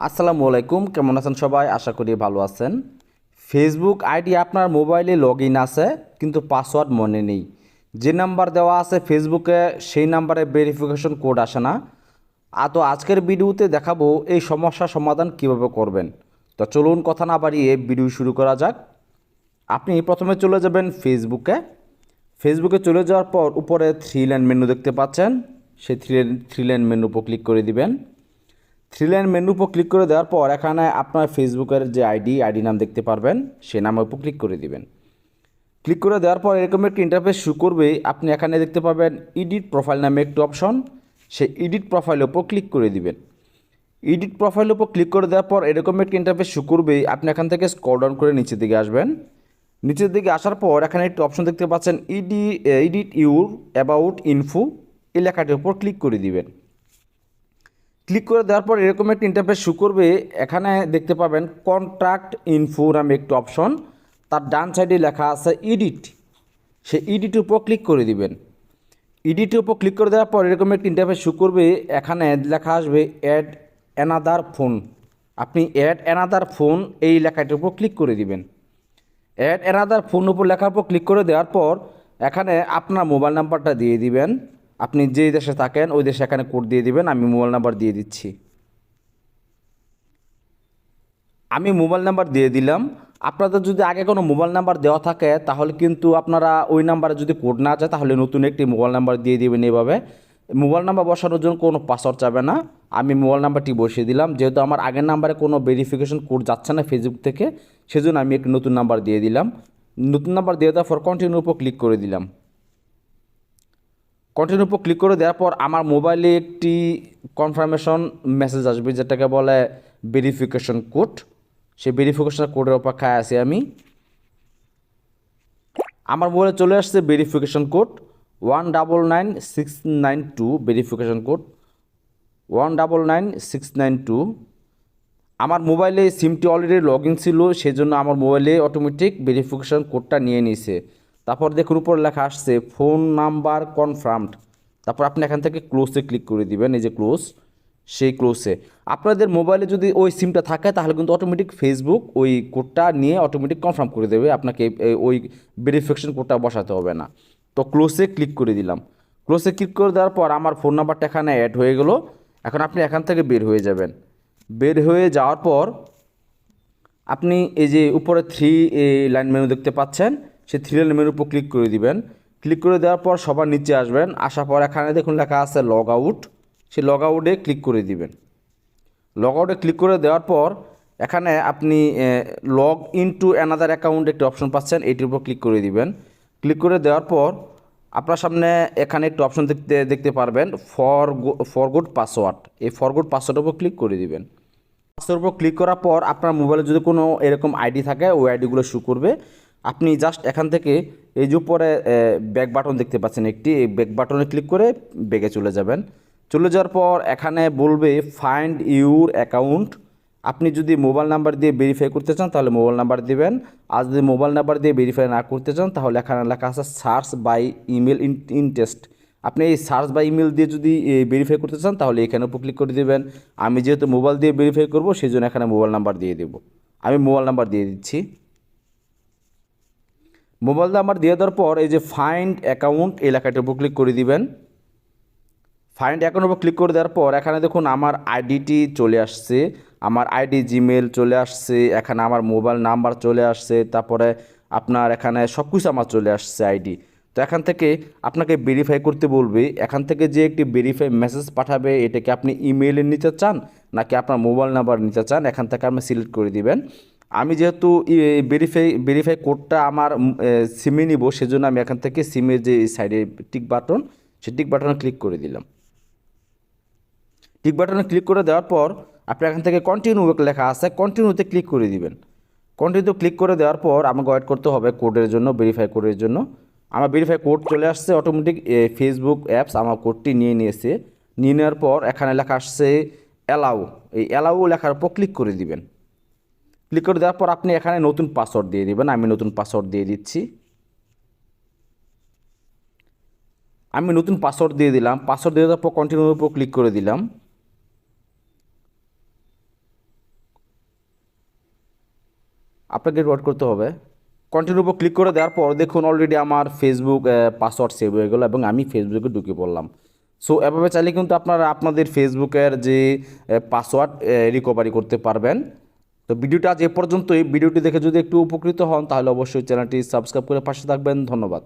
আসসালামু আলাইকুম, কেমন আছেন সবাই? আশা করি ভালো আছেন। ফেসবুক আইডি আপনার মোবাইলে লগ ইন আছে, কিন্তু পাসওয়ার্ড মনে নেই। যে নাম্বার দেওয়া আছে ফেসবুকে সেই নাম্বারে ভেরিফিকেশন কোড আসে না। তো আজকের ভিডিওতে দেখাবো এই সমস্যার সমাধান কিভাবে করবেন। তো চলুন কথা না বাড়িয়ে ভিডিও শুরু করা যাক। আপনি প্রথমে চলে যাবেন ফেসবুকে। ফেসবুকে চলে যাওয়ার পর উপরে থ্রি লাইন মেনু দেখতে পাচ্ছেন, সেই থ্রি লাইন মেনু উপর ক্লিক করে দিবেন। থ্রি লাইন মেনু উপর ক্লিক করে দেওয়ার পর এখানে আপনার ফেসবুকের যে আইডি নাম দেখতে পারবেন, সে নামের উপর ক্লিক করে দিবেন। ক্লিক করে দেওয়ার পর এরকম একটি ইন্টারফেস শো করবে। আপনি এখানে দেখতে পাবেন এডিট প্রোফাইল নামে একটি অপশন, সেই এডিট প্রোফাইলের উপর ক্লিক করে দিবেন। এডিট প্রোফাইলের উপর ক্লিক করে দেওয়ার পর এরকম একটি ইন্টারফেস শো করবে। আপনি এখান থেকে স্ক্রল ডাউন করে নিচের দিকে আসবেন। নিচের দিকে আসার পর এখানে একটি অপশন দেখতে পাচ্ছেন এডিট ইউর অ্যাবাউট ইনফো, এই লেখাটির উপর ক্লিক করে দিবেন। ক্লিক করে দেওয়ার পর এরকম একটা ইন্টারফেস শো করবে। এখানে দেখতে পাবেন কন্ট্রাক্ট ইনফো নামে একটি অপশন, তার ডান সাইডে লেখা আছে এডিট, সেই এডিটের উপর ক্লিক করে দিবেন। এডিটের উপর ক্লিক করে দেওয়ার পর এরকম একটা ইন্টারফেস শো করবে। এখানে লেখা আসবে অ্যাড অ্যানাদার ফোন। আপনি অ্যাড অ্যানাদার ফোন এই লেখাটির উপর ক্লিক করে দিবেন। অ্যাড অ্যানাদার ফোন উপর লেখার উপর ক্লিক করে দেওয়ার পর এখানে আপনার মোবাইল নাম্বারটা দিয়ে দিবেন। আপনি যেই দেশে থাকেন ওই দেশে এখানে কোড দিয়ে দিবেন। আমি মোবাইল নাম্বার দিয়ে দিচ্ছি। আমি মোবাইল নাম্বার দিয়ে দিলাম। আপনাদের যদি আগে কোনো মোবাইল নাম্বার দেওয়া থাকে তাহলে কিন্তু আপনারা ওই নাম্বারে যদি কোড না যায় তাহলে নতুন একটি মোবাইল নাম্বার দিয়ে দিবেন। এইভাবে মোবাইল নাম্বার বসানোর জন্য কোনো পাসওয়ার্ড চাবে না। আমি মোবাইল নাম্বারটি বসিয়ে দিলাম, যেহেতু আমার আগের নাম্বারে কোনো ভেরিফিকেশন কোড যাচ্ছে না ফেসবুক থেকে, সেজন্য আমি একটি নতুন নাম্বার দিয়ে দিলাম। নতুন নাম্বার দিয়ে দেওয়ার পর কন্টিনিউর উপর ক্লিক করে দিলাম। কন্টিনিউর উপর ক্লিক করে দেওয়ার পর আমার মোবাইলে একটি কনফার্মেশন মেসেজ আসবে, যেটাকে বলে ভেরিফিকেশন কোড। সেই ভেরিফিকেশন কোডের অপেক্ষায় আছি আমি। আমার মোবাইলে চলে আসছে ভেরিফিকেশন কোড 199692, ভেরিফিকেশন কোড 199692। আমার মোবাইলে সিমটি অলরেডি লগ ইন ছিল, সেজন্য আমার মোবাইলে অটোমেটিক ভেরিফিকেশন কোডটা নিয়ে নিছে। তারপর দেখুন উপর লেখা আসছে ফোন নাম্বার কনফার্মড। তারপর আপনি এখান থেকে ক্লোজে ক্লিক করে দিবেন, এই যে ক্লোজ, সেই ক্লোজে। আপনাদের মোবাইলে যদি ওই সিমটা থাকে তাহলে কিন্তু অটোমেটিক ফেসবুক ওই কোডটা নিয়ে অটোমেটিক কনফার্ম করে দেবে, আপনাকে ওই ভেরিফিকেশন কোডটা বসাতে হবে না। তো ক্লোজে ক্লিক করে দিলাম। ক্লোজে ক্লিক করে দেওয়ার পর আমার ফোন নাম্বারটা এখানে অ্যাড হয়ে গেল। এখন আপনি এখান থেকে বের হয়ে যাবেন। বের হয়ে যাওয়ার পর আপনি এই যে উপরে থ্রি লাইন মেনু দেখতে পাচ্ছেন, সেই থ্রি লাইন মেনুর উপর ক্লিক করে দিবেন। ক্লিক করে দেওয়ার পর সবার নিচে আসবেন। আসার পর এখানে দেখুন লেখা আছে লগ আউট, সেই লগ আউটে ক্লিক করে দিবেন। লগ আউটে ক্লিক করে দেওয়ার পর এখানে আপনি log in to another account একটি অপশন পাচ্ছেন, এইটির উপর ক্লিক করে দিবেন। ক্লিক করে দেওয়ার পর আপনার সামনে এখানে একটি অপশন দেখতে পারবেন ফরগট পাসওয়ার্ড, এই ফরগট পাসওয়ার্ডের উপর ক্লিক করে দিবেন। পাসওয়ার্ডের উপর ক্লিক করার পর আপনার মোবাইলে যদি কোনো এরকম আইডি থাকে ওই আইডিগুলো শো করবে। আপনি জাস্ট এখান থেকে এই যে উপরে ব্যাক বাটন দেখতে পাচ্ছেন একটি, এই ব্যাক বাটনে ক্লিক করে ব্যাগে চলে যাবেন। চলে যাওয়ার পর এখানে বলবে ফাইন্ড ইউর অ্যাকাউন্ট। আপনি যদি মোবাইল নাম্বার দিয়ে ভেরিফাই করতে চান তাহলে মোবাইল নাম্বার দিবেন, আর যদি মোবাইল নাম্বার দিয়ে ভেরিফাই না করতে চান তাহলে এখানে লেখা আছে সার্চ বাই ইমেল ইনটেস্ট। আপনি এই সার্চ বা ইমেল দিয়ে যদি ভেরিফাই করতে চান তাহলে এখানে উপর ক্লিক করে দেবেন। আমি যেহেতু মোবাইল দিয়ে ভেরিফাই করব সেই জন্য এখানে মোবাইল নাম্বার দিয়ে দেবো। আমি মোবাইল নাম্বার দিয়ে দিচ্ছি। মোবাইল নাম্বার দিয়ে দেওয়ার পর এই যে ফাইন্ড অ্যাকাউন্ট এই লেখাটার উপর ক্লিক করে দিবেন। ফাইন্ড অ্যাকাউন্টের উপর ক্লিক করে দেওয়ার পর এখানে দেখুন আমার আইডিটি চলে আসছে, আমার আইডি জিমেল চলে আসছে, এখানে আমার মোবাইল নাম্বার চলে আসছে, তারপরে আপনার এখানে সব কিছু আমার চলে আসছে আইডি। তো এখান থেকে আপনাকে ভেরিফাই করতে বলবে। এখান থেকে যে একটি ভেরিফাই মেসেজ পাঠাবে এটাকে আপনি ইমেইলে নিতে চান নাকি আপনার মোবাইল নাম্বার নিতে চান, এখান থেকে আপনি সিলেক্ট করে দিবেন। আমি যেহেতু ভেরিফাই কোডটা আমার সিমে নিব সেজন্য আমি এখান থেকে সিমের যে সাইডে টিক বাটন, সেই টিক বাটনে ক্লিক করে দিলাম। টিক বাটনে ক্লিক করে দেওয়ার পর আপনি এখান থেকে কন্টিনিউ লেখা আছে, কন্টিনিউতে ক্লিক করে দিবেন। কন্টিনিউ ক্লিক করে দেওয়ার পর আমাকে ওয়েট করতে হবে কোডের জন্য, ভেরিফাই কোডের জন্য। আমার ভেরিফাই কোড চলে আসছে অটোমেটিক, ফেসবুক অ্যাপস আমার কোডটি নিয়ে নিয়েছে। নিয়ে নেওয়ার পর এখানে লেখা আসছে অ্যালাউ, এই অ্যালাউ লেখার উপর ক্লিক করে দিবেন। ক্লিক করে দেওয়ার পর আপনি এখানে নতুন পাসওয়ার্ড দিয়ে দিবেন। আমি নতুন পাসওয়ার্ড দিয়ে দিচ্ছি। আমি নতুন পাসওয়ার্ড দিয়ে দিলাম। পাসওয়ার্ড দিয়ে দেওয়ার পর কন্টিনিউর উপর ক্লিক করে দিলাম। আপনাকে ওয়েট করতে হবে। কন্টিনিউর উপর ক্লিক করে দেওয়ার পর দেখুন অলরেডি আমার ফেসবুক পাসওয়ার্ড সেভ হয়ে গেলো এবং আমি ফেসবুকে ঢুকে পড়লাম। সো এভাবে চাইলে কিন্তু আপনারা আপনাদের ফেসবুকের যে পাসওয়ার্ড রিকভারি করতে পারবেন। তো ভিডিওটা আজ এ পর্যন্তই। ভিডিওটি দেখে যদি একটু উপকৃত হন তাহলে অবশ্যই চ্যানেলটি সাবস্ক্রাইব করে পাশে থাকবেন। ধন্যবাদ।